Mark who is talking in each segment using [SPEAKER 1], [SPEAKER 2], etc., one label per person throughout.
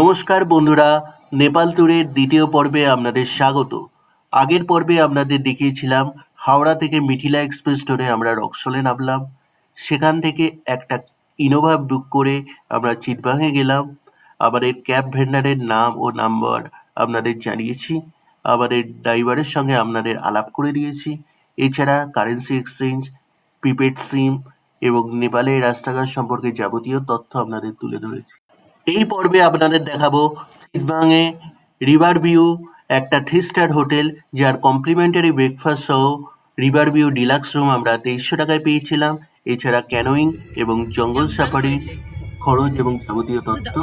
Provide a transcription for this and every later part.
[SPEAKER 1] নমস্কার বন্ধুরা, নেপাল ট্যুরের দ্বিতীয় পর্বে আপনাদের স্বাগত। আগের পর্বে আপনাদের দেখিয়েছিলাম হাওড়া থেকে মিথিলা এক্সপ্রেস ধরে আমরা রক্সলে নামলাম। সেখান থেকে একটা ইনোভা বুক করে আমরা চিতবাংয়ে গেলাম। আমাদের ক্যাব ভেন্ডারের নাম ও নাম্বার আপনাদের জানিয়েছি। আমাদের ড্রাইভারের সঙ্গে আপনাদের আলাপ করে দিয়েছি। এছাড়া কারেন্সি এক্সচেঞ্জ, প্রিপেড সিম এবং নেপালের রাস্তাঘাট সম্পর্কে যাবতীয় তথ্য আপনাদের তুলে ধরেছি। এই পর্বে আপনাদের দেখাবো চিতবাংয়ে রিভার ভিউ, একটা 3 স্টার হোটেল যার কমপ্লিমেন্টারি ব্রেকফাস্ট সহ রিভার ভিউ ডিলাক্স রুম আমরা 2300 টাকায় পেয়েছিলাম। এছাড়া ক্যানোয়িং এবং জঙ্গল সাফারি খরচ এবং যাবতীয় তথ্য।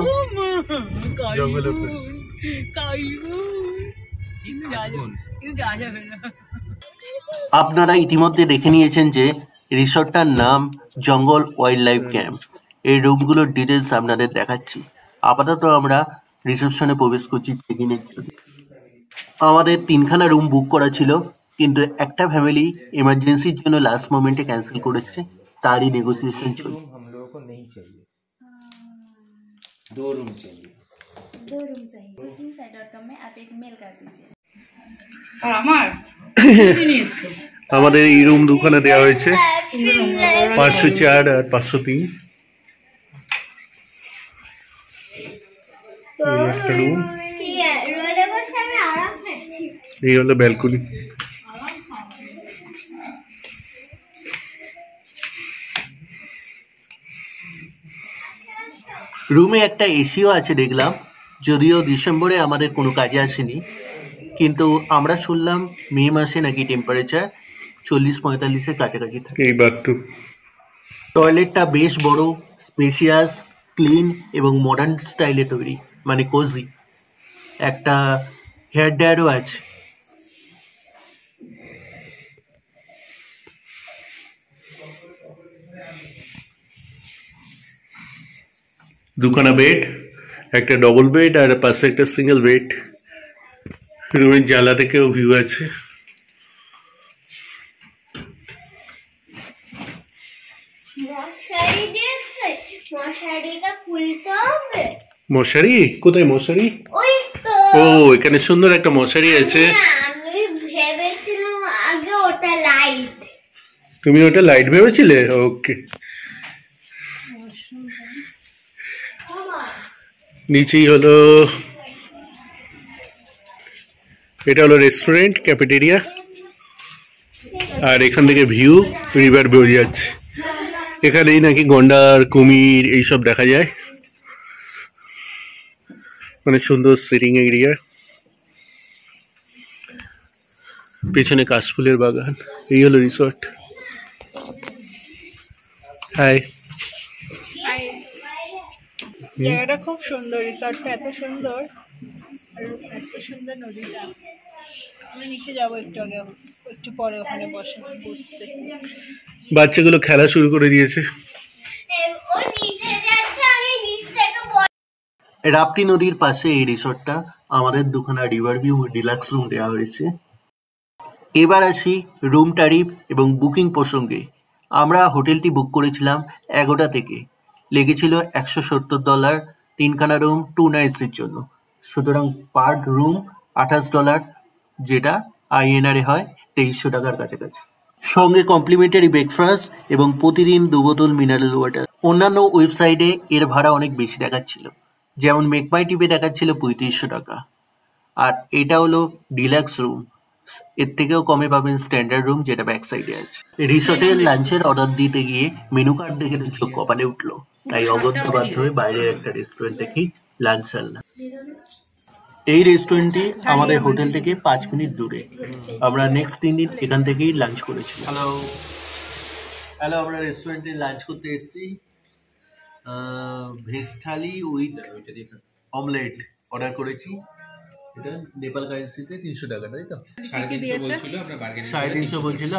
[SPEAKER 1] আপনারা ইতিমধ্যে দেখে নিয়েছেন যে রিসর্টটার নাম জঙ্গল ওয়াইল্ড লাইফ ক্যাম্প। এই রুমগুলোর ডিটেলস আপনাদের দেখাচ্ছি। আপাতত আমরা রিসেপশনে প্রবেশ করছি চেক ইনের জন্য। আমাদের 3খানা রুম বুক করা ছিল, কিন্তু একটা ফ্যামিলি এমার্জেন্সির জন্য লাস্ট মোমেন্টে ক্যান্সেল করেছে, তারই নেগোসিয়েশন চলছে।
[SPEAKER 2] हम लोगों को नहीं चाहिए, 2 रूम चाहिए।
[SPEAKER 3] 2 रूम चाहिए। bookingsite.com में आप एक मेल कर दीजिए।
[SPEAKER 1] আমাদের এই রুম দুখানা দেওয়া হয়েছে, 504 আর 503। একটা রুম, এই হলো ব্যালকনি। রুমে একটা এসিও আছে দেখলাম, যদিও ডিসেম্বরে আমাদের কোনো কাজে আসেনি, কিন্তু আমরা শুনলাম মে মাসে নাকি টেম্পারেচার 40-45-এর কাছাকাছি থাকে। এইবার তো টয়লেটটা বেশ বড়, স্পেসিয়াস, ক্লিন এবং মডার্ন স্টাইলে তৈরি, মানে কোজি। একটা হেয়ার ড্রায়ারও আছে। দুখানা বেড, একটা ডবল বেড আর পাশে একটা সিঙ্গেল বেড। রুমের জানলা থেকেও ভিউ আছে।
[SPEAKER 3] মশারি দিয়েছে, মশারিটা খুলতে হবে।
[SPEAKER 1] মশারি কোথায়? মশারি
[SPEAKER 3] ওই তো।
[SPEAKER 1] ও, এখানে সুন্দর একটা মশারি আছে।
[SPEAKER 3] আমি ভেবেছিলাম আগে ওটা লাইট।
[SPEAKER 1] তুমি ওটা লাইট ভেবেছিলে? ওকে। নিচেই হলো, এটা হলো রেস্টুরেন্ট, ক্যাফেটেরিয়া, আর এখান থেকে ভিউ রিভার বেরিয়ে যাচ্ছে। এখানেই নাকি গন্ডার, কুমির এইসব দেখা যায়। মানে সুন্দর সিটিং এরিয়া, পেছনে কাশফুলের বাগান। এই হলো রিসর্ট। হাই।
[SPEAKER 4] জায়গাটা খুব সুন্দর, রিসর্টটা এত সুন্দর, আর এত সুন্দর নদীটা। আমি নিচে যাবো একটু পরে, ওখানে বসতে।
[SPEAKER 1] বাচ্চাগুলো খেলা শুরু করে দিয়েছে। রাপ্তি নদীর পাশে এই রিসর্টটা। আমাদের দুখানা রিভার ভিউ ডিলাক্স রুম দেওয়া হয়েছে। এবার আসি রুম ট্যারিফ এবং বুকিং প্রসঙ্গে। আমরা হোটেলটি বুক করেছিলাম 11টা থেকে। লেগেছিল $170, 3খানা রুম 2 নাইটসের জন্য। সুতরাং পার রুম $28, যেটা INR-এ হয় 2300 টাকার কাছাকাছি। সঙ্গে কমপ্লিমেন্টারি ব্রেকফাস্ট এবং প্রতিদিন 2 বোতল মিনারেল ওয়াটার। অন্যান্য ওয়েবসাইটে এর ভাড়া অনেক বেশি দেখাচ্ছিল, যেমন মেকমাই টিপে দেখাচ্ছিল 3500 টাকা। আর এটা হলো ডিলাক্স রুম, এর থেকেও কমে পাবেন স্ট্যান্ডার্ড রুম, যেটা ব্যাক সাইডে আছে। রিসোর্টের লাঞ্চের অর্ডার দিতে গিয়ে মেনু কার্ড দেখে তো চোখ কপালে উঠলো, তাই অগত্যা বাধ্য হয়ে বাইরের একটা রেস্টুরেন্ট থেকেই লাঞ্চ সারলাম। এই রেস্টুরেন্টটি আমাদের হোটেল থেকে 5 মিনিট দূরে। আমরা নেক্সট 3 দিন এখান থেকেই লাঞ্চ করেছি। হ্যালো, আমরা রেস্টুরেন্টে লাঞ্চ করতে এসেছি। Veg thali with omelette order করেছি। এটা নেপাল কারেন্সিতে 300 টাকা, তাই তো? 350 বলছিল।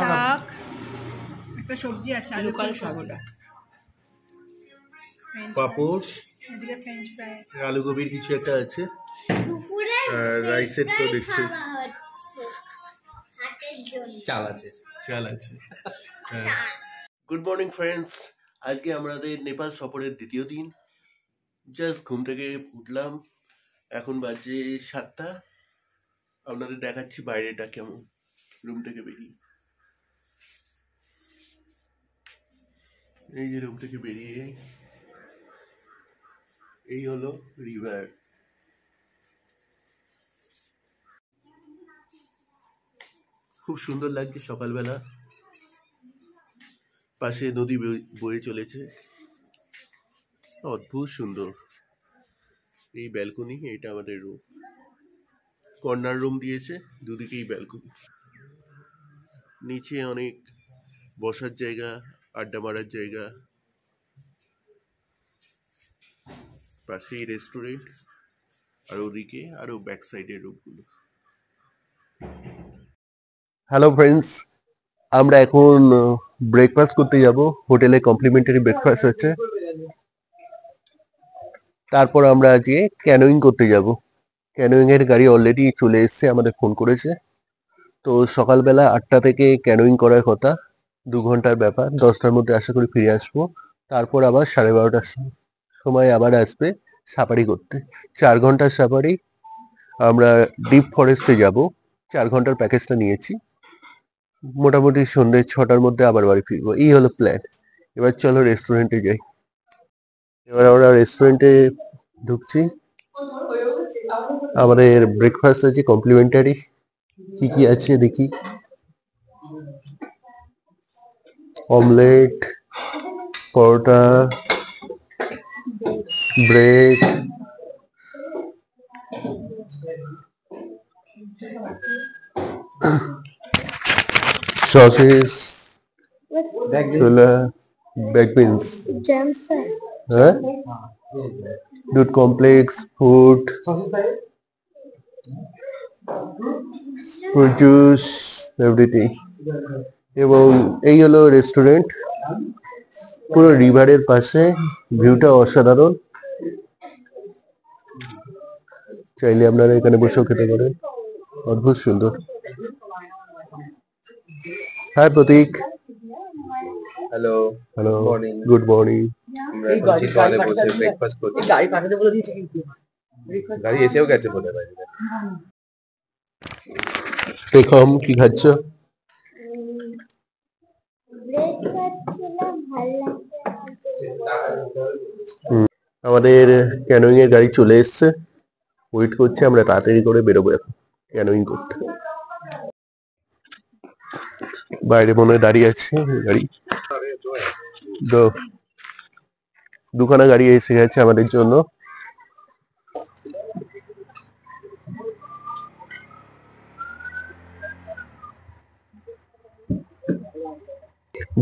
[SPEAKER 4] একটা সবজি আছে, আলু কাল শাক,
[SPEAKER 1] পাপড়,
[SPEAKER 4] এদিকে ফ্রেঞ্চ ফ্রাই,
[SPEAKER 1] আলু গোবির কিছু একটা আছে, আর রাইসের তো দেখছি
[SPEAKER 2] চাল আছে।
[SPEAKER 1] গুড মর্নিং ফ্রেন্ডস, আজকে আমাদের নেপাল সফরের দ্বিতীয় দিন। জাস্ট ঘুম থেকে উঠলাম, এখন বাজে 7টা। আপনাদের দেখাচ্ছি বাইরেটা কেমন রুম থেকে বেরিয়ে। এই যে রুম থেকে বেরিয়ে এই হলো রিভার। খুব সুন্দর লাগছে সকালবেলা, পাশে নদী বয়ে চলেছে, অদ্ভুত সুন্দর। এই ব্যালকনি, এটা আমাদের রুম, কর্নার রুম দিয়েছে, দুদিকেই ব্যালকনি। নিচে অনেক বসার জায়গা, আড্ডা মারার জায়গা, পাশেই রেস্টুরেন্ট, আর ওদিকে আরো ব্যাক সাইডের রুমগুলো। হ্যালো ফ্রেন্ডস, আমরা এখন ব্রেকফাস্ট করতে যাব। হোটেলে কমপ্লিমেন্টারি ব্রেকফাস্ট হচ্ছে। তারপর আমরা আজকে ক্যানোয়িং করতে যাব। ক্যানোয়িং এর গাড়ি অলরেডি চলে এসেছে, আমাদের ফোন করেছে। তো সকালবেলা 8টা থেকে ক্যানোয়িং করার কথা, 2 ঘন্টার ব্যাপার। 10টার মধ্যে আশা করি ফিরে আসবো। তারপর আবার 12:30টার সময় আবার আসবে সাফারি করতে। 4 ঘন্টার সাফারি। আমরা ডিপ ফরেস্টে যাব। 4 ঘন্টার প্যাকেজটা নিয়েছি। মোটামুটি সন্ধ্যে 6টার মধ্যে আবার বাড়ি ফিরবো, এই হলো প্ল্যান। এবার চলো রেস্টুরেন্টে যাই। এবার আমরা রেস্টুরেন্টে ঢুকছি। আমাদের ব্রেকফাস্ট আছে কমপ্লিমেন্টারি। কি কি আছে দেখি। অমলেট, পরোটা, ব্রেড, সসেস, ছোলা, ব্যাক বিনস, হ্যাঁ, দুধ কমপ্লেক্স, ফ্রুট জুস, এভরিথিং। এবং এই হলো রেস্টুরেন্ট, পুরো রিভারের পাশে, ভিউটা অসাধারণ। চাইলে আপনারা এখানে বসেও খেতে পারেন, অদ্ভুত সুন্দর। হ্যাঁ Pratik,
[SPEAKER 2] hello,
[SPEAKER 1] hello,
[SPEAKER 2] morning.
[SPEAKER 1] Good morning.
[SPEAKER 2] আমরা এখন চিতওয়ালে বসে ব্রেকফাস্ট করছি। গাড়ি এসেও গেছে বোধহয় বাড়িতে।
[SPEAKER 1] টেকম কি খাচ্ছ? আমাদের ক্যানোয়িং এর গাড়ি চলে এসছে, ওয়েট করছে। আমরা তাড়াতাড়ি করে বেরোবো এখন ক্যানোয়িং করতে। বাইরে মনে হয় দাঁড়িয়ে আছে গাড়ি। দুখানা গাড়ি এসে গেছে আমাদের জন্য।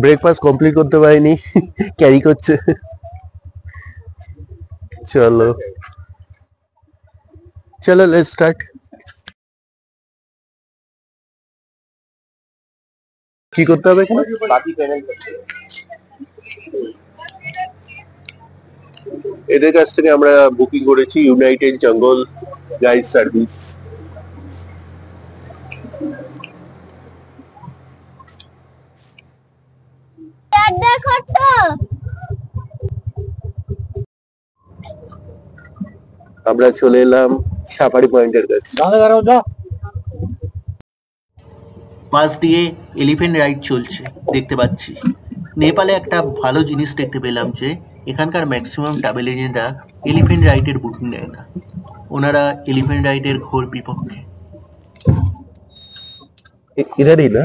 [SPEAKER 1] ব্রেকফাস্ট কমপ্লিট করতে পারিনি, ক্যারি করছে। চলো চলো, লেটস স্টার্ট। কি করতে হবে এখানে?
[SPEAKER 2] বাকি পেমেন্ট করছে।
[SPEAKER 1] এদের কাছ থেকে আমরা বুকিং করেছি ইউনাইটেড জঙ্গল গাইড সার্ভিস। আমরা চলে এলাম সাফারি পয়েন্টের কাছে। পাশ দিয়ে এলিফ্যান্ট রাইড চলছে, দেখতে পাচ্ছি। নেপালে একটা ভালো জিনিস দেখতে পেলাম যে এখানকার ম্যাক্সিমাম ট্রাভেল এজেন্টরা এলিফ্যান্ট রাইডের বুকিং নেয় না। ওনারা এলিফ্যান্ট রাইডের ঘোর বিপক্ষে। ইধারই না,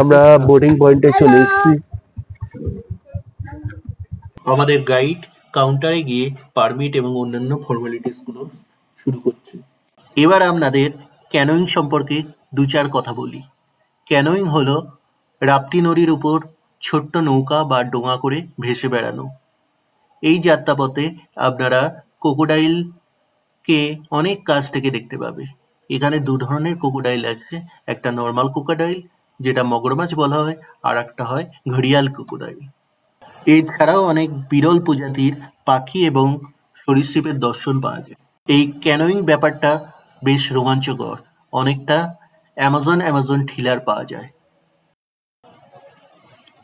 [SPEAKER 1] আমরা বোর্ডিং পয়েন্টে চলে এসেছি। আমাদের গাইড কাউন্টারে গিয়ে পারমিট এবং অন্যান্য ফর্মালিটিস গুলো শুরু করছে। এবার আপনাদের ক্যানোয়িং সম্পর্কে 2-4 কথা বলি। ক্যানোয়িং হলো রাপ্তি নদীর উপর ছোট্ট নৌকা বা ডোঙা করে ভেসে বেড়ানো। এই যাত্রাপথে আপনারা ক্রোকোডাইলকে অনেক কাছ থেকে দেখতে পাবে। এখানে 2 ধরনের ক্রোকোডাইল আছে, একটা নর্মাল ক্রোকোডাইল যেটা মগরমাছ বলা হয়, আর একটা হয় ঘড়িয়াল ক্রোকোডাইল। এছাড়াও অনেক বিরল প্রজাতির পাখি এবং সরীসৃপের দর্শন পাওয়া যায়। এই ক্যানোয়িং ব্যাপারটা বেশ রোমাঞ্চকর, অনেকটা অ্যামাজন থ্রিলার পাওয়া যায়।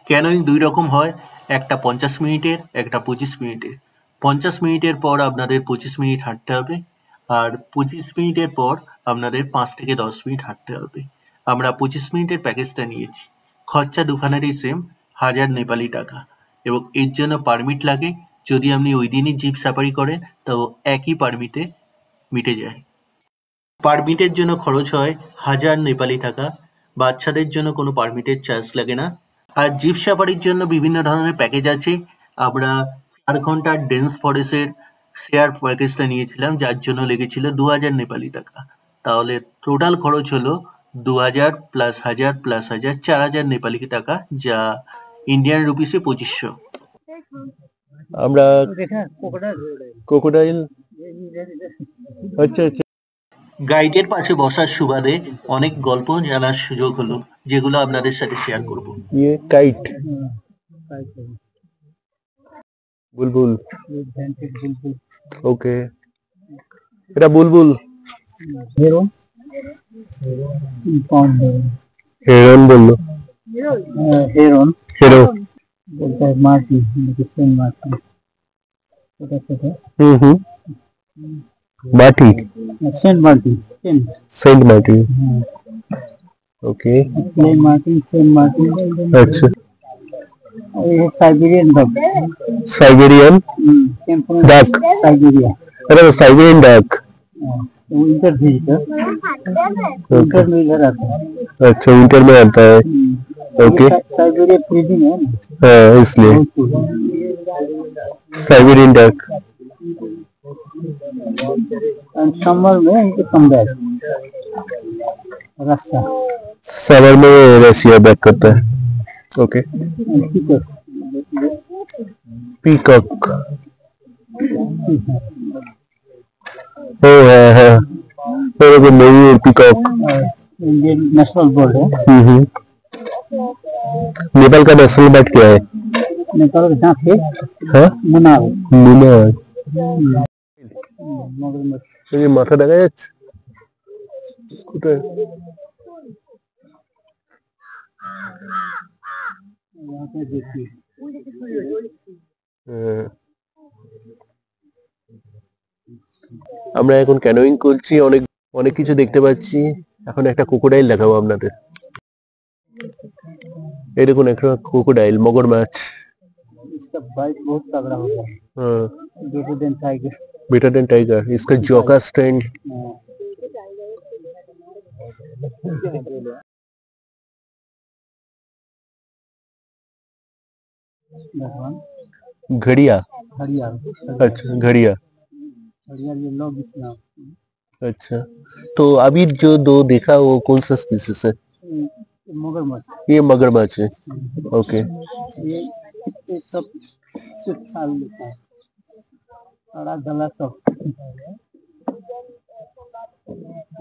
[SPEAKER 1] ক্যানোয়িং 2 রকম হয়, একটা 50 মিনিটের, একটা 25 মিনিটের। 50 মিনিটের পর আপনাদের 25 মিনিট হাঁটতে হবে, আর 25 মিনিটের পর আপনাদের 5 থেকে 10 মিনিট হাঁটতে হবে। আমরা 25 মিনিটের প্যাকেজটা নিয়েছি। খরচা দুখানেরই সেম, 1000 নেপালি টাকা, এবং এর জন্য পারমিট লাগে। যদি আপনি ওই দিনই জিপ সাফারি করেন তো একই পারমিটে মিটে যায়। পারমিটের জন্য খরচ হয় 1000 নেপালি টাকা। বাচ্চাদের জন্য কোনো পারমিটের চার্জ লাগে না। আর জিপ সাফারির জন্য বিভিন্ন ধরনের প্যাকেজ আছে। আমরা 4 ঘন্টার ডেন্স ফরেস্টের শেয়ার প্যাকেজটা নিয়েছিলাম, যার জন্য লেগেছিল 2000 নেপালি টাকা। তাহলে টোটাল খরচ হলো 2000 প্লাস 1000 প্লাস 1000, 4000 নেপালি টাকা, যা ইন্ডিয়ান রুপিসে 2500।
[SPEAKER 2] আমরা ক্রোকোডাইল, আচ্ছা আচ্ছা,
[SPEAKER 1] গাইডের পাশে বসার সুবাদে অনেক গল্প জানার সুযোগ হলো, যেগুলো আপনাদের সাথে শেয়ার করব।
[SPEAKER 2] ये काइट, বুলবুল, ওকে, এটা বুলবুল, হেরন বললো, হেরো, হুম, মাটি, সেন্ট মার্টিন, ओके, अच्छा, साइबेरियन डक, अरे साइबेरियन डक, अच्छा विंटर में आता है, ओके, हाँ इसलिए साइबेरियन डक,
[SPEAKER 5] समर में इनको कम बैक रस्सा
[SPEAKER 2] समर में रसिया बैक करता है, ओके, पीकॉक, ओ है मेरे को नहीं है पीकॉक,
[SPEAKER 5] इंडियन नेशनल बर्ड है।
[SPEAKER 2] नेपाल का नेशनल बर्ड क्या है?
[SPEAKER 5] नेपाल का दांत है,
[SPEAKER 2] हाँ
[SPEAKER 5] मुनार,
[SPEAKER 2] मुनार,
[SPEAKER 5] मगरमच्छ,
[SPEAKER 2] ये माथा দেখা যাচ্ছে কোথায়?
[SPEAKER 5] यहाँ पे देखिए
[SPEAKER 2] আমরা এখন ক্যানোয়িং করছি, অনেক অনেক কিছু দেখতে পাচ্ছি। এখন একটা ক্রোকোডাইল দেখাবো আপনাদের। এই দেখুন একটা ক্রোকোডাইল, মগরমাছ।
[SPEAKER 5] इसका बाइट बहुत तगड़ा होता है,
[SPEAKER 2] हाँ,
[SPEAKER 5] better than tiger.
[SPEAKER 2] Better than tiger, इसका जोका स्टैंड। घड़िया,
[SPEAKER 5] हरियाल,
[SPEAKER 2] अच्छा घड़िया,
[SPEAKER 5] हरियाल ये लोग इसना
[SPEAKER 2] अच्छा। तो अभी जो दो देखा वो कौन सा स्पीसीज है?
[SPEAKER 5] मगरमच्छ,
[SPEAKER 2] ये मगरमच्छ है, ओके,
[SPEAKER 5] ये सब कुछ साल लेता है, सारा गला सब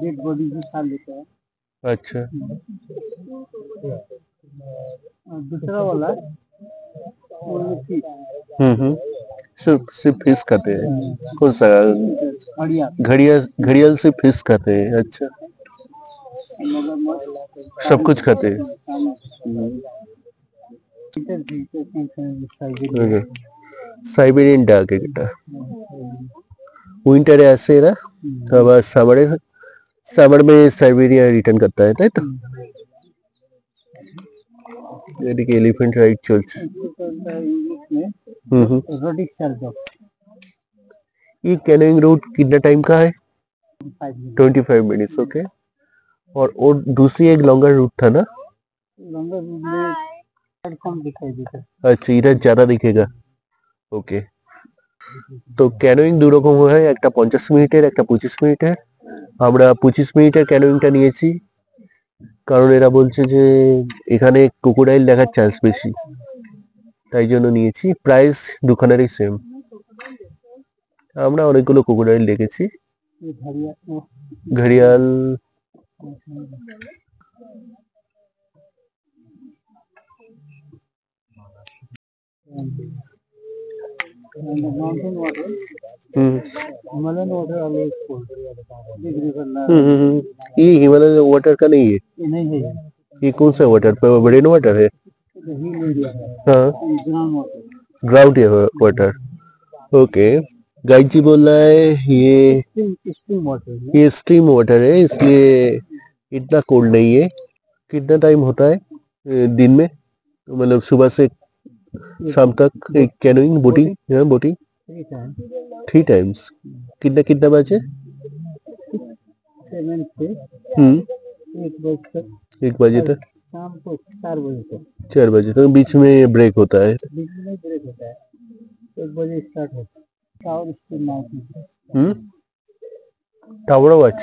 [SPEAKER 5] डेड बॉडी भी साल लेता है।
[SPEAKER 2] अच्छा,
[SPEAKER 5] और दूसरा वाला फिश,
[SPEAKER 2] सिर्फ फिश खाते हैं। कौन सा?
[SPEAKER 5] हरियाल,
[SPEAKER 2] घड़िया, घड़ियाल से फिश खाते हैं, अच्छा,
[SPEAKER 5] मगरमच्छ
[SPEAKER 2] सब कुछ खाते हैं। সাইবেরিয়ান ডাক এটা উইন্টারে আসে এরা, আবার সামার में সাইবেরিয়া রিটার্ন करता है, তাই তো? এদিকে এলিফ্যান্ট রাইড চলছে।
[SPEAKER 5] रोडिक सर्जो
[SPEAKER 2] ये कैनोइंग रूट कितना टाइम का है? 25 मिनट्स, ओके। और दूसरी एक लॉन्गर रूट था ना?
[SPEAKER 5] लंगर में कम दिखाई देता है।
[SPEAKER 2] अच्छा, इधर ज्यादा दिखेगा, ওকে। তো ক্যানোয়িং দু রকম হয়, একটা 50 মিনিটের, একটা 25 মিনিটের। আমরা 25 মিনিটের ক্যানোয়িংটা নিয়েছি, কারণ এরা বলছে যে এখানে ক্রোকোডাইল দেখার চান্স বেশি, তাই জন্য নিয়েছি। প্রাইস দুখানেরই সেম। আমরা অনেকগুলো ক্রোকোডাইল দেখেছি।
[SPEAKER 5] ये घड़िया
[SPEAKER 2] ঘড়িয়াল,
[SPEAKER 5] and the mountain water, Himalayan water always cold. Big river ना
[SPEAKER 2] ये हिमालय वाटर का नहीं है,
[SPEAKER 5] ये नहीं है,
[SPEAKER 2] ये कौन सा वाटर? रेन वाटर है,
[SPEAKER 5] ये हिल एरिया है,
[SPEAKER 2] हाँ,
[SPEAKER 5] ground water.
[SPEAKER 2] Ground water, okay. Guide ji बोल रहा है
[SPEAKER 5] स्ट्रीम वाटर है।
[SPEAKER 2] ये स्ट्रीम वाटर है, इसलिए इतना कोल्ड नहीं है। कितना टाइम होता है दिन में, मतलब सुबह से शाम तक एक कैनोइंग बोटिंग? हाँ, बोटिंग
[SPEAKER 5] 3 टाइम
[SPEAKER 2] 3 टाइम्स। कितना कितना बजे?
[SPEAKER 5] 7 से 1 बजे तक,
[SPEAKER 2] 1 बजे तक,
[SPEAKER 5] शाम को 4 बजे तक।
[SPEAKER 2] 4 बजे तक, बीच में ब्रेक होता है।
[SPEAKER 5] बीच में ब्रेक होता है, 1 बजे स्टार्ट होता है। Tower steam night
[SPEAKER 2] tower watch.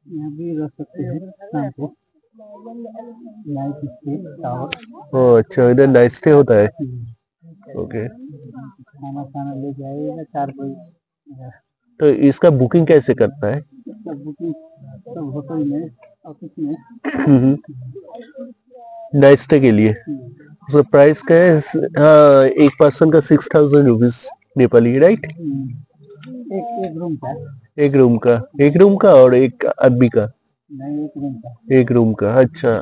[SPEAKER 5] यहाँ भी रह सकते हैं शाम को, नाइट स्टे टावर।
[SPEAKER 2] ओह अच्छा, इधर नाइट स्टे होता है। ओके।
[SPEAKER 5] खाना खाना ले जाइएगा 4 बजे।
[SPEAKER 2] तो इसका बुकिंग कैसे करना है?
[SPEAKER 5] सब बुकिंग सब होटल में, ऑफिस में।
[SPEAKER 2] नाइट स्टे के लिए उसका प्राइस क्या है? हाँ, एक पर्सन का 6000 रुपीज नेपाली, राइट?
[SPEAKER 5] एक रूम का,
[SPEAKER 2] एक रूम का और एक आदमी का?
[SPEAKER 5] नहीं, एक रूम का।
[SPEAKER 2] एक रूम का, अच्छा।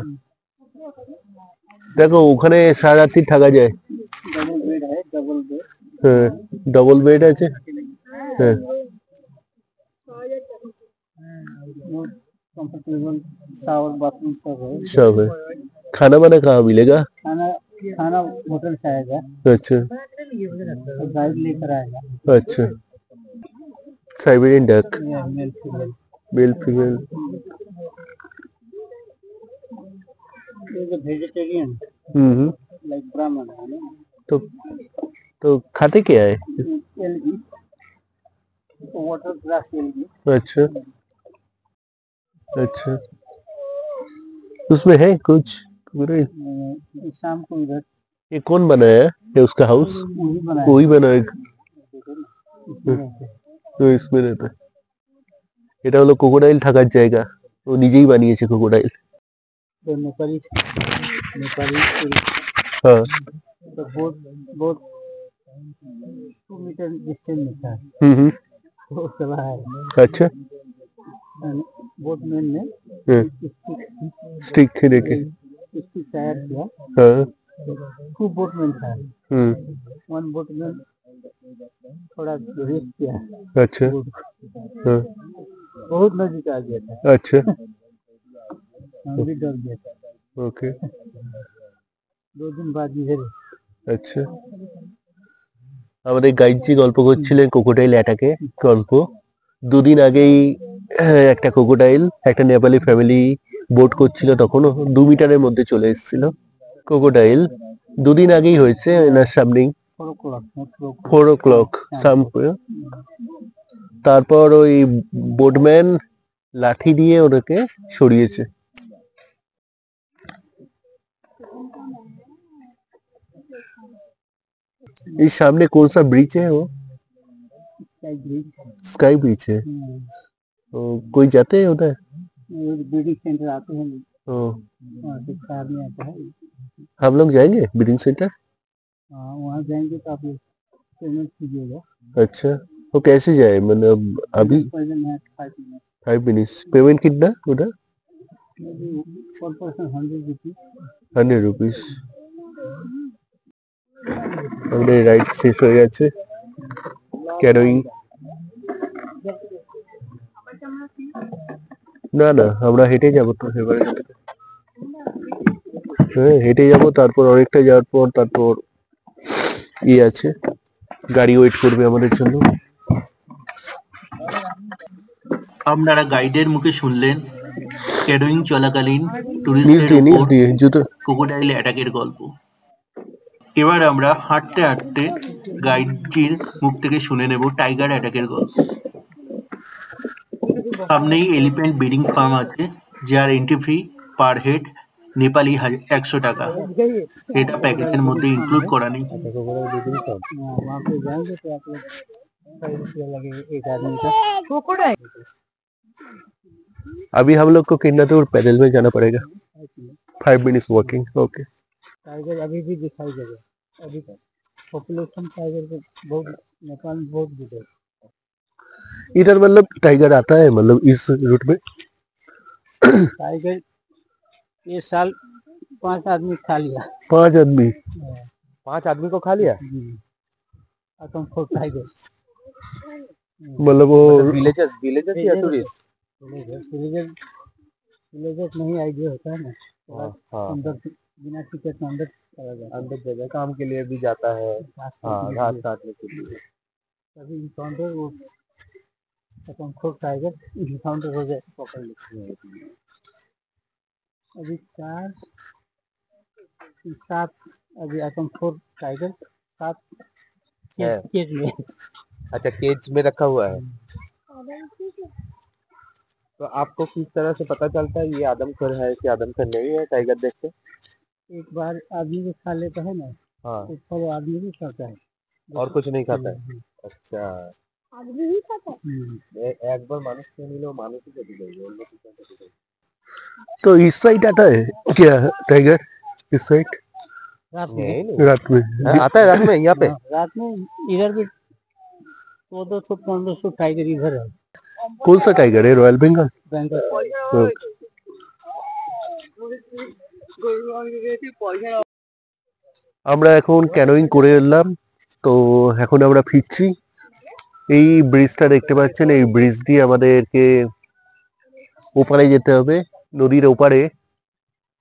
[SPEAKER 2] দেখো ওখানে সারা রাত্রি থাকা যায়।
[SPEAKER 5] डबल बेड है, डबल बेड।
[SPEAKER 2] হ্যাঁ, ডবল বেড আছে। হ্যাঁ,
[SPEAKER 5] कंफर्टेबल शावर बाथरूम सब है।
[SPEAKER 2] सब है। खाना वाना कहाँ मिलेगा?
[SPEAKER 5] खाना खाना होटल से आएगा,
[SPEAKER 2] अच्छा
[SPEAKER 5] तो गाइड लेकर आएगा।
[SPEAKER 2] अच्छा। साइबेरियन डक,
[SPEAKER 5] या मेल फीमेल।
[SPEAKER 2] Male female.
[SPEAKER 5] ये जो वेजिटेरियन लाइक ब्राह्मण है ना,
[SPEAKER 2] तो तो खाते क्या है?
[SPEAKER 5] Algae water glass algae.
[SPEAKER 2] अच्छा अच्छा। उसमें है कुछ?
[SPEAKER 5] शाम को इधर
[SPEAKER 2] ये कौन बनाया है उसका हाउस?
[SPEAKER 5] वही बनाया,
[SPEAKER 2] वही बनाया
[SPEAKER 5] इसमें रहते हैं।
[SPEAKER 2] তো इसमें रहता है। এটা হলো ক্রোকোডাইল থাকার জায়গা, ও নিজেই বানিয়েছে ক্রোকোডাইল।
[SPEAKER 5] तो नेपाली नेपाली
[SPEAKER 2] हाँ।
[SPEAKER 5] तो बोट बोट 2 मीटर डिस्टेंस में था, वो चला है।
[SPEAKER 2] अच्छा।
[SPEAKER 5] बोटमैन ने
[SPEAKER 2] स्टिक लेके।
[SPEAKER 5] स्टिक टायर किया,
[SPEAKER 2] हाँ।
[SPEAKER 5] 2 बोटमैन था। 1 बोटमैन थोड़ा रेस किया
[SPEAKER 2] अच्छा।
[SPEAKER 5] बोट को,
[SPEAKER 2] हाँ।
[SPEAKER 5] बहुत नजदीक आ गया था,
[SPEAKER 2] अच्छा
[SPEAKER 5] हम भी डर गया था।
[SPEAKER 2] ओके।
[SPEAKER 5] 2 दिन बाद इधर
[SPEAKER 2] আচ্ছা। আমাদের গাইডজি গল্প করছিলেন ক্রোকোডাইল অ্যাটাকে গল্প। 2 দিন আগেই একটা ক্রোকোডাইল একটা নেপালি ফ্যামিলি বোট করছিল, তখন 2 মিটারের মধ্যে চলে এসেছিল ক্রোকোডাইল। 2 দিন আগেই হয়েছে এনার সামনেই। 4 o'clock তারপর ওই বোটম্যান লাঠি দিয়ে ওদেরকে সরিয়েছে। इस सामने कौन सा ब्रिज है? वो स्काई ब्रिज है। कोई जाते हैं उधर?
[SPEAKER 5] ब्रीडिंग सेंटर आते हैं,
[SPEAKER 2] ओ,
[SPEAKER 5] वहाँ से कार में आता है।
[SPEAKER 2] हम लोग जाएंगे ब्रीडिंग सेंटर?
[SPEAKER 5] हाँ, वहाँ जाएंगे तो आप लोग पेमेंट कीजिएगा।
[SPEAKER 2] अच्छा, वो कैसे जाए, मतलब अभी? 5 मिनट्स। पेमेंट कितना उधर?
[SPEAKER 5] पर पर्सन 100 रुपीज।
[SPEAKER 2] 100 रुपीज। আমাদের রাইড শেষ হয়ে গেছে ক্যানোয়িং। না না, আমরা হেঁটে যাবো তো এবারে। হ্যাঁ, হেঁটে যাবো, তারপর অনেকটা যাওয়ার পর তারপর আছে, গাড়ি ওয়েট করবে আমাদের জন্য।
[SPEAKER 1] আপনারা গাইডের মুখে শুনলেন ক্যানোয়িং চলাকালীন
[SPEAKER 2] নিচ
[SPEAKER 1] টুরিস্টদের
[SPEAKER 2] দিয়ে
[SPEAKER 1] উপর
[SPEAKER 2] জুতো।
[SPEAKER 1] ক্রোকোডাইল অ্যাটাকের গল্প। এবার আমরা হাঁটতে হাঁটতে গাইডজির মুখ থেকে শুনে নেব টাইগার অ্যাটাকের গল্প। সামনেই এলিফ্যান্ট ব্রিডিং ফার্ম আছে, যার entry fee per head Nepali 100 টাকা। এটা প্যাকেজের মধ্যে ইনক্লুড করা নেই।
[SPEAKER 5] वहाँ पे जाएंगे तो आप लोग 100 रुपया लगेगा एक आदमी का।
[SPEAKER 2] अभी हम लोग को कितना दूर पैदल में जाना पड़ेगा? 5 मिनट्स वॉकिंग। ओके।
[SPEAKER 5] टाइगर अभी भी दिखाई देगा, अभी पॉपुलेशन टाइगर को बहुत नेपाल में बहुत गिरे।
[SPEAKER 2] इधर मतलब टाइगर आता है, मतलब इस रूट में?
[SPEAKER 5] टाइगर ये साल 5 आदमी खा लिया।
[SPEAKER 2] 5 आदमी? 5 आदमी को खा लिया?
[SPEAKER 5] Asansol Tiger.
[SPEAKER 2] मतलब वो
[SPEAKER 6] विलेजेस विलेजेस या टूरिस्ट?
[SPEAKER 5] विलेजेस नहीं आइडिया होता है ना,
[SPEAKER 6] हाँ
[SPEAKER 5] अंदर बिना टिकट के अंदर चला जाता
[SPEAKER 6] अंदर जगह काम के लिए भी जाता है।
[SPEAKER 5] है।
[SPEAKER 6] हाँ घास काटने के लिए।
[SPEAKER 5] तभी इनकाउंटर वो आसनसोल टाइगर इनकाउंटर हो जाए पकड़ लेते हैं। अभी 4 7 अभी आसनसोल टाइगर 7
[SPEAKER 6] है।
[SPEAKER 5] केज में।
[SPEAKER 6] अच्छा केज में रखा हुआ है। तो आपको किस तरह से पता चलता है ये आदमखोर है कि आदमखोर नहीं है टाइगर देख के?
[SPEAKER 5] एक बार आदमी को खा लेता है ना,
[SPEAKER 6] हाँ
[SPEAKER 5] ऊपर वो आदमी भी खाता है।
[SPEAKER 6] और कुछ नहीं खाता है। अच्छा
[SPEAKER 5] आदमी भी खाता है।
[SPEAKER 6] एक बार मानुष के নিলেও মানুষই খেতে চাইবে অন্য কিছু খেতে চাইবে।
[SPEAKER 2] तो इस साइड आता है क्या टाइगर? इस साइड
[SPEAKER 5] रात में
[SPEAKER 6] नहीं
[SPEAKER 2] रात में?
[SPEAKER 6] हाँ, आता है रात में यहाँ पे।
[SPEAKER 5] हाँ, रात में इधर भी 1400-1500 टाइगर इधर है
[SPEAKER 2] कौन सा टाइगर है? रॉयल बेंगल?
[SPEAKER 5] बैंगल।
[SPEAKER 2] আমরা এখন ক্যানোয়িং করে এলাম, তো এখন আমরা ফিরছি। এই ব্রিজটা দেখতে পাচ্ছেন, এই ব্রিজ দিয়ে আমাদেরকে ওপারে যেতে হবে। নদীর ওপারে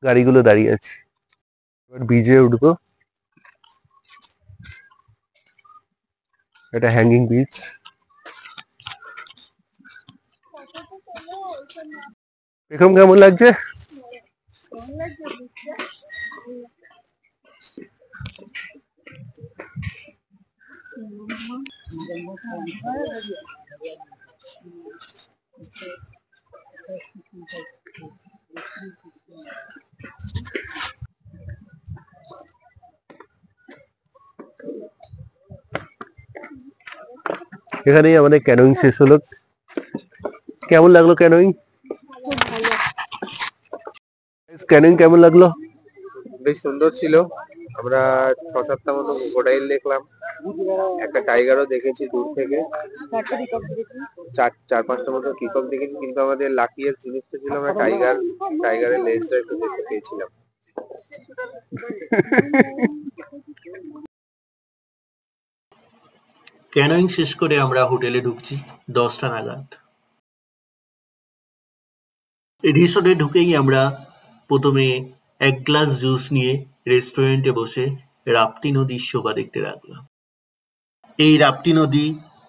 [SPEAKER 2] গাড়িগুলো দাঁড়িয়ে আছে। এবার ব্রিজে উঠবো। এটা হ্যাঙ্গিং ব্রিজ। বিক্রম কেমন লাগছে? এখানেই আমাদের ক্যানোয়িং শেষ হলো। কেমন লাগলো ক্যানোয়িং? ক্যানোয়িং কেমন লাগলো?
[SPEAKER 6] বেশ সুন্দর ছিল। আমরা 6-7টা মতো ক্রোকোডাইল দেখলাম, একটা টাইগারও দেখেছি দূর থেকে, 4-5টা মতো পিকক দেখেছি। কিন্তু আমাদের লাকিয়েস্ট জিনিসটা ছিল আমরা টাইগারের লেজটা একটু দেখতে পেয়েছিলাম।
[SPEAKER 1] ক্যানোয়িং শেষ করে আমরা হোটেলে ঢুকছি 10টা নাগাদ। রিসোর্টে ঢুকেই আমরা প্রথমে এক গ্লাস জুস নিয়ে রেস্টুরেন্টে বসে রাপ্তি নদীর শোভা দেখতে লাগলাম। এই রাপ্তি নদী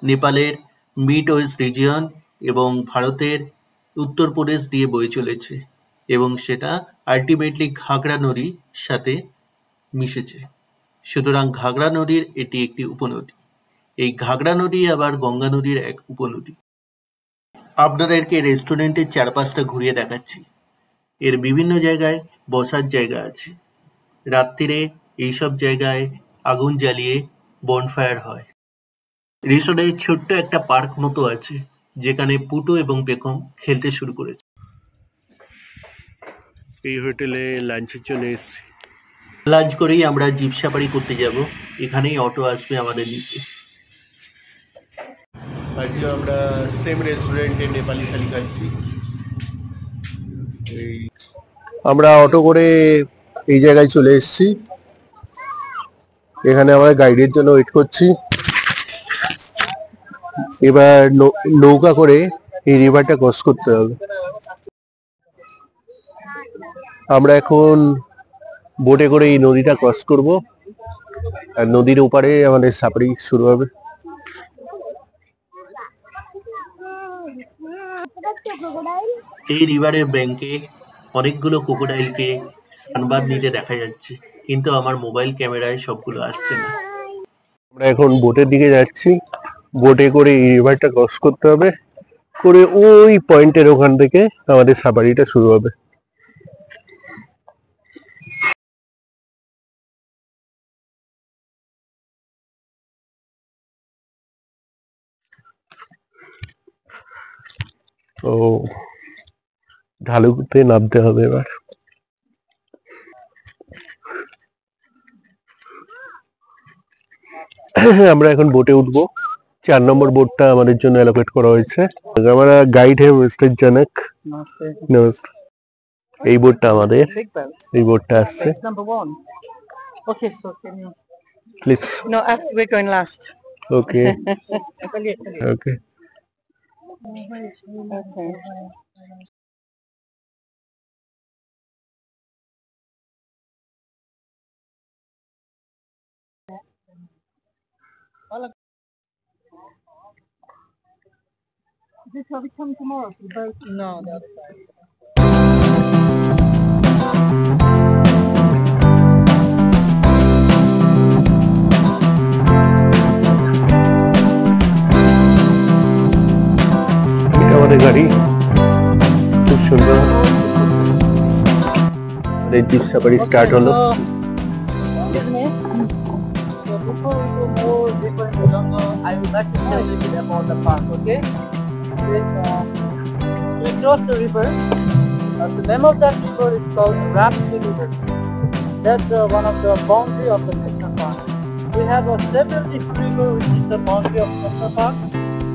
[SPEAKER 1] নেপালের মিড ওয়েস্ট রিজিয়ন এবং ভারতের উত্তরপ্রদেশ দিয়ে বয়ে চলেছে এবং সেটা আলটিমেটলি ঘাগড়া নদীর সাথে মিশেছে। সুতরাং ঘাগড়া নদীর এটি একটি উপনদী। এই ঘাগড়া নদী আবার গঙ্গা নদীর এক উপনদী। আপনাদেরকে রেস্টুরেন্টের চারপাশটা ঘুরিয়ে দেখাচ্ছি। এর বিভিন্ন জায়গায় বসার জায়গা আছে। রাত্রিরে এইসব জায়গায় আগুন জ্বালিয়ে বনফায়ার হয়। রিসোর্টে ছোট্ট একটা পার্ক মতো আছে যেখানে পুটু এবং পেখম খেলতে শুরু করেছে।
[SPEAKER 2] এই হোটেলে লাঞ্চের জন্য এসেছি।
[SPEAKER 1] লাঞ্চ করেই আমরা জিপ সাফারি করতে যাব। এখানেই অটো আসবে আমাদের নিতে।
[SPEAKER 2] আজকে আমরা সেম রেস্টুরেন্টে নেপালি থালি খাচ্ছি। আমরা অটো করে এই জায়গায় চলে এসেছি। এখানে আমরা গাইডের জন্য ওয়েট করছি। এবার নৌকা করে এই রিভারটা ক্রস করতে হবে। আমরা এখন বোটে করে এই নদীটা ক্রস করব, আর নদীর ওপারে আমাদের সাফারি শুরু হবে।
[SPEAKER 1] এই রিভারের ব্যাংকে অনেকগুলো ক্রোকোডাইলকে সানবাথ নিতে দেখা যাচ্ছে, কিন্তু আমার মোবাইল ক্যামেরায় সবগুলো আসছে না।
[SPEAKER 2] আমরা এখন বোটের দিকে যাচ্ছি। বোটে করে এই রিভারটা ক্রস করতে হবে, করে ওই পয়েন্টের ওখান থেকে আমাদের সাফারিটা শুরু হবে। ও ঢালুতে নামতে হবে এবার। আমরা এখন বোটে উঠবো। 4 নম্বর বোটটা আমাদের জন্য অ্যালোকেট করা হয়েছে। আমরা গাইড হ্যাঁ মিস্টার জনক। নমস্তে। এই বোটটা আমাদের, এই বোটটা আসছে।
[SPEAKER 5] Number 1. Okay, so can you?
[SPEAKER 2] Please.
[SPEAKER 5] No, we're going last.
[SPEAKER 2] Okay okay
[SPEAKER 5] This will come tomorrow. No, that's fine.
[SPEAKER 2] এটা আমাদের গাড়ি, খুব সুন্দর। আমাদের জিপ সাফারি স্টার্ট হলো।
[SPEAKER 5] Excuse me. So before we go more deeper in the jungle, I would like to tell you a bit about the park, okay? We cross the river. The name of that river is called Rapti River. That's one of the boundary of the national park. We have a several different river which is the boundary of national park.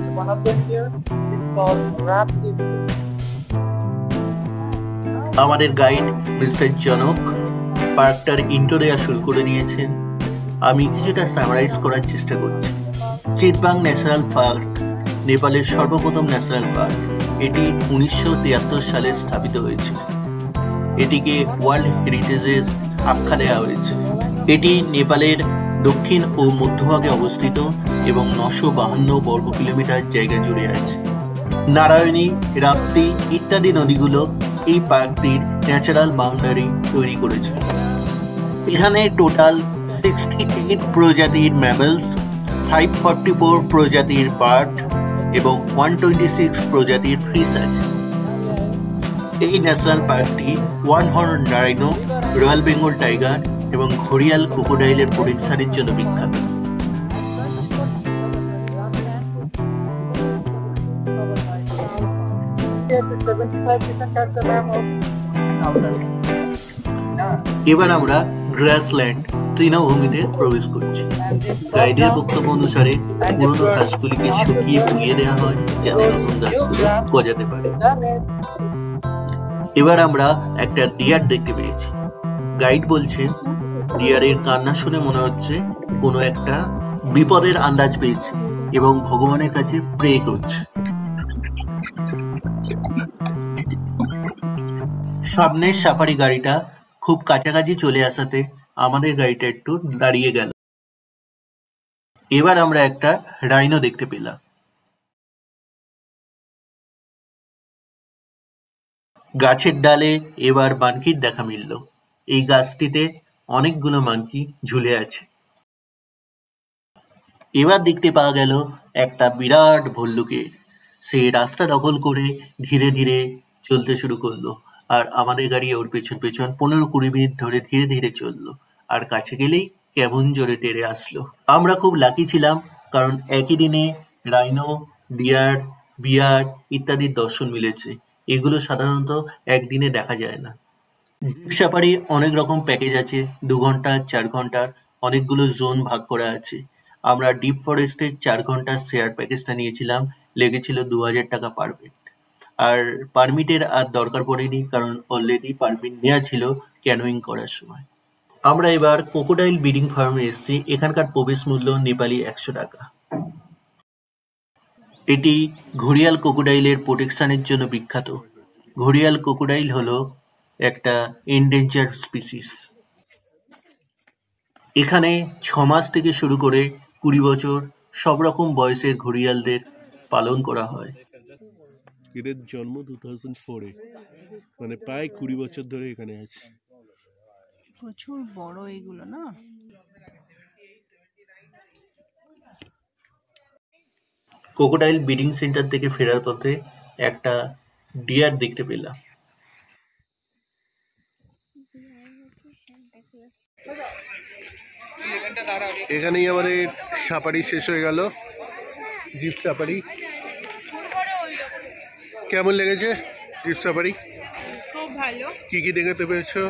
[SPEAKER 5] So one of them here is called Rapti River.
[SPEAKER 1] আমাদের guide mister জনক পার্কটার intro দেওয়া শুরু করে দিয়েছেন। আমি কিছুটা summarise করার চেষ্টা করছি। চিতবাং ন্যাশনাল পার্ক নেপালের সর্বপ্রথম ন্যাশনাল পার্ক। এটি 1973 সালে স্থাপিত হয়েছে। এটিকে ওয়ার্ল্ড হেরিটেজের আখ্যা দেওয়া হয়েছে। এটি নেপালের দক্ষিণ ও মধ্যভাগে অবস্থিত এবং 952 বর্গ কিলোমিটার জায়গা জুড়ে আছে। নারায়ণী, রাপ্তি ইত্যাদি নদীগুলো এই পার্কটির ন্যাচারাল বাউন্ডারি তৈরি করেছে। এখানে টোটাল 68 প্রজাতির ম্যামলস, 544 প্রজাতির বার্ড এবং 126 প্রজাতির ফিশ আছে। এই ন্যাশনাল পার্কটি one horn rhino, royal Bengal tiger এবং ঘড়িয়াল ক্রোকোডাইলের প্রোটেকশনের জন্য বিখ্যাত। এবার আমরা গ্রাসল্যান্ড তৃণভূমিতে প্রবেশ করছি। গাইডের বক্তব্য অনুসারে পুরনো ঘাসগুলিকে শুকিয়ে পুড়িয়ে দেওয়া হয় যাতে নতুন গাছগুলো গজাতে পারে। এবার আমরা একটা ডিয়ার দেখতে পেয়েছি। গাইড বলছেন ডিয়ারের কান্না শুনে মনে হচ্ছে কোনো একটা বিপদের আন্দাজ পেয়েছে এবং ভগবানের কাছে প্রে করছে। সামনের সাফারি গাড়িটা খুব কাছাকাছি চলে আসাতে আমাদের গাড়িটা একটু দাঁড়িয়ে গেল। এবার আমরা একটা রাইনো দেখতে পেলাম। গাছের ডালে এবার মানকির দেখা মিলল। এই গাছটিতে অনেকগুলো মানকি ঝুলে আছে। এবার দেখতে পাওয়া গেল একটা বিরাট ভল্লুকে। সে রাস্তা দখল করে ধীরে ধীরে চলতে শুরু করলো, আর আমাদের গাড়ি ওর পেছন পেছন 15-20 মিনিট ধরে ধীরে ধীরে চললো, আর কাছে গেলেই কেমন জোরে তেড়ে আসলো। আমরা খুব লাকি ছিলাম, কারণ একই দিনে রাইনো, ডিয়ার, বিয়ার ইত্যাদির দর্শন মিলেছে। এগুলো সাধারণত একদিনে দেখা যায় না। জিপ সাফারি অনেক রকম প্যাকেজ আছে, 2 ঘন্টা 4 ঘন্টার অনেকগুলো জোন ভাগ করা আছে। আমরা ডিপ ফরেস্টের 4 ঘন্টার শেয়ার প্যাকেজটা নিয়েছিলাম, লেগেছিল 2000 টাকা পার হেড। আর পারমিটের আর দরকার পড়েনি, কারণ অলরেডি পারমিট নেওয়া ছিল ক্যানোয়িং করার সময়। আমরা এবার ক্রোকোডাইল ব্রিডিং ফার্মে এসেছি। এখানকার প্রবেশ মূল্য নেপালি 100 টাকা। এটি ঘড়িয়াল ক্রোকোডাইলের প্রোটেকশনের জন্য বিখ্যাত। ঘড়িয়াল ক্রোকোডাইল হলো একটা এন্ডেঞ্জার স্পিসিস। এখানে 6 মাস থেকে শুরু করে 20 বছর সব রকম বয়সের ঘড়িয়ালদের পালন করা হয়।
[SPEAKER 2] এদের জন্ম 2004-এ, মানে প্রায় 20 বছর ধরে এখানে আছে।
[SPEAKER 4] প্রচুর বড় এইগুলো না।
[SPEAKER 1] ক্রোকোডাইল ব্রিডিং সেন্টার থেকে ফেরার পথে একটা ডিয়ার দেখতে পেলাম।
[SPEAKER 2] এখানেই আমাদের সাফারি শেষ হয়ে গেল, জিপ সাফারি। কেমন লেগেছে জিপ সাফারি?
[SPEAKER 4] খুব ভালো।
[SPEAKER 2] কি কি দেখতে পেয়েছো?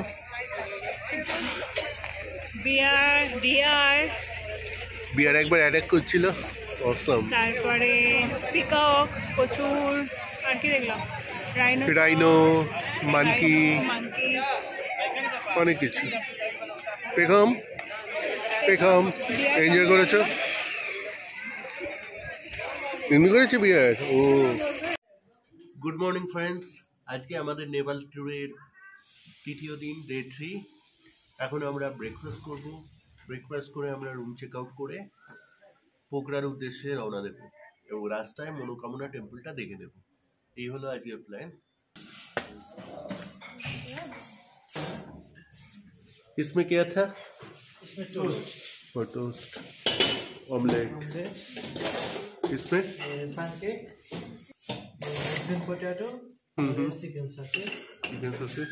[SPEAKER 2] বিয়ার একবার অ্যাটাক করছিল, অসম।
[SPEAKER 4] তারপরে পিকক প্রচুর। আর কি দেখলাম?
[SPEAKER 2] রাইনো, মানকি, অনেক কিছু। পেখম এনজয় করেছো? এমনি করেছে বিয়ার ও।
[SPEAKER 1] গুড মর্নিং ফ্রেন্ডস, আজকে আমাদের নেপাল ট্যুরের তৃতীয় দিন, ডে 3। এখন আমরা ব্রেকফাস্ট করব। ব্রেকফাস্ট করে আমরা রুম চেক আউট করে পোখরার উদ্দেশ্যে রওনা দেব এবং রাস্তায় মনোকামনা টেম্পলটা দেখে নেব। এই হলো আজকের প্ল্যান। इसमें क्या था?
[SPEAKER 5] इसमें टोस्ट,
[SPEAKER 2] और टोस्ट, ऑमलेट। इसमें
[SPEAKER 5] pancake, green potato, chicken sausage,
[SPEAKER 2] chicken sausage,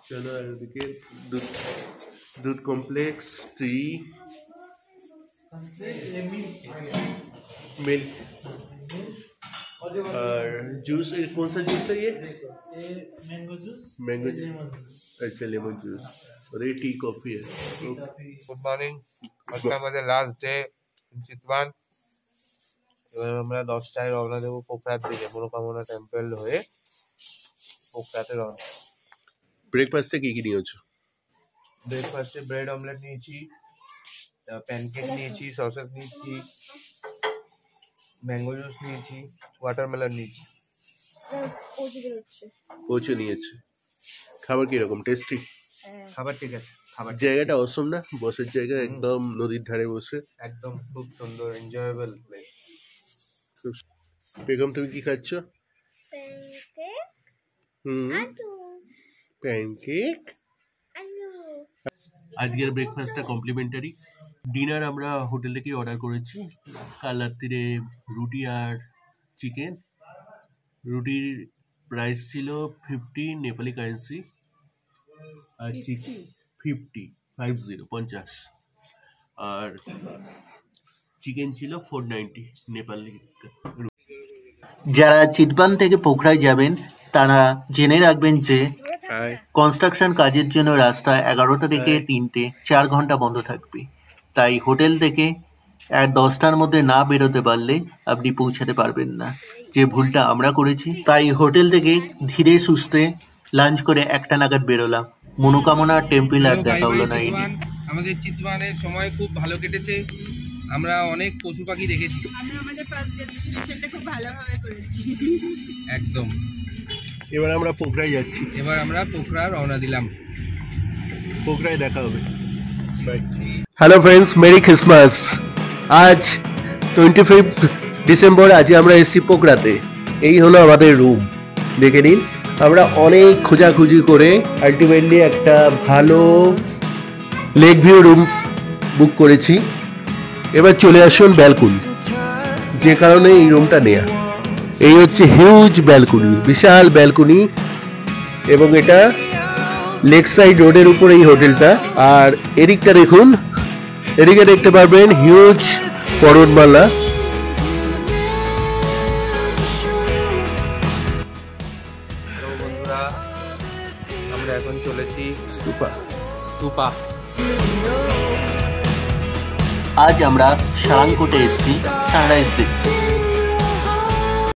[SPEAKER 2] चलो এদিকে দুধ दूध कॉम्प्लेक्स, टी, मिल्क और जूस। कौन सा जूस है ये?
[SPEAKER 5] Mango juice,
[SPEAKER 2] mango
[SPEAKER 5] lemon juice.
[SPEAKER 2] अच्छा, लेमन जूस। और ये टी कॉफी है।
[SPEAKER 6] গুড মর্নিং, আজকে আমাদের লাস্ট ডে চিতওয়ান। এবার আমরা 10টায় রওনা দেবো পোখরার দিকে, মনোকামনা টেম্পল হয়ে পোখরাতে রওনা।
[SPEAKER 2] ব্রেকফাস্টে কি কি নিয়েছো?
[SPEAKER 6] ব্রেকফাস্টে ব্রেড অমলেট নিয়েছি, প্যানকেক নিয়েছি, সসেস নিয়েছি, ম্যাঙ্গো জুস নিয়েছি, ওয়াটারমেলন নিয়েছি।
[SPEAKER 2] পৌঁছে নিয়েছে। খাবার কিরকম? টেস্টি?
[SPEAKER 6] খাবার ঠিক আছে, খাবার
[SPEAKER 2] জায়গাটা অসম না? বসের জায়গা, একদম নদীর ধারে বসে,
[SPEAKER 6] একদম খুব সুন্দর, এনজয়েবল প্লেস।
[SPEAKER 2] বেগম তুমি কি খাচ্ছ? প্যানকেক। আজকের ব্রেকফাস্টটা কমপ্লিমেন্টারি। ডিনার আমরা হোটেল থেকে অর্ডার করেছি। কাল রাত্রিরে রুটি আর চিকেন। রুটির প্রাইস ছিল 50 নেপালি কারেন্সি আর 50 আর চিকেন ছিল 490 নেপালি। যারা চিতবান থেকে পোখরায় যাবেন তারা জেনে রাখবেন যে কনস্ট্রাকশন কাজের জন্য রাস্তা 11টা থেকে 3টে 4 ঘন্টা বন্ধ থাকবে। তাই হোটেল থেকে 10টার মধ্যে না বেরোতে পারলে আপনি পৌঁছাতে পারবেন না, যে ভুলটা আমরা করেছি। তাই হোটেল থেকে ধীরে সুস্থে লাঞ্চ করে 1টা নাগাদ বেরোলাম। মনোকামনা টেম্পল আর দেখা হলো না।
[SPEAKER 6] আমাদের চিতওয়ানের সময় খুব ভালো কেটেছে, আমরা অনেক পশু পাখি দেখেছি।
[SPEAKER 4] আমরা আমাদের ফার্স্ট ডেস্টিনেশনটা খুব ভালোভাবে করেছি।
[SPEAKER 6] একদম।
[SPEAKER 2] এবার আমরা পোখরায় যাচ্ছি।
[SPEAKER 6] এবার আমরা পোখরা রওনা দিলাম।
[SPEAKER 2] পোখরায় দেখা হবে। Hello friends, merry Christmas. আজ 25 ডিসেম্বর। আজ আমরা এসেছি পোখরাতে। এই হলো আমাদের রুম, দেখে নিন। আমরা অনেক খোঁজাখুঁজি করে আলটিমেটলি একটা ভালো লেক ভিউ রুম বুক করেছি। এবার চলে আসুন ব্যালকনি, যে কারণে এই রুমটা নেয়া। এই হচ্ছে হিউজ ব্যালকনি, বিশাল ব্যালকনি, এবং এটা লেক সাইড রোডের উপর এই হোটেলটা। আর এদিকটা দেখুন, এদিকে দেখতে পারবেন হিউজ পর্বতমালা।
[SPEAKER 6] বন্ধুরা, আমরা এখন চলেছি
[SPEAKER 2] স্তূপা।
[SPEAKER 1] আজ আমরা সারাংকোটে এসেছি সানরাইজ দেখতে।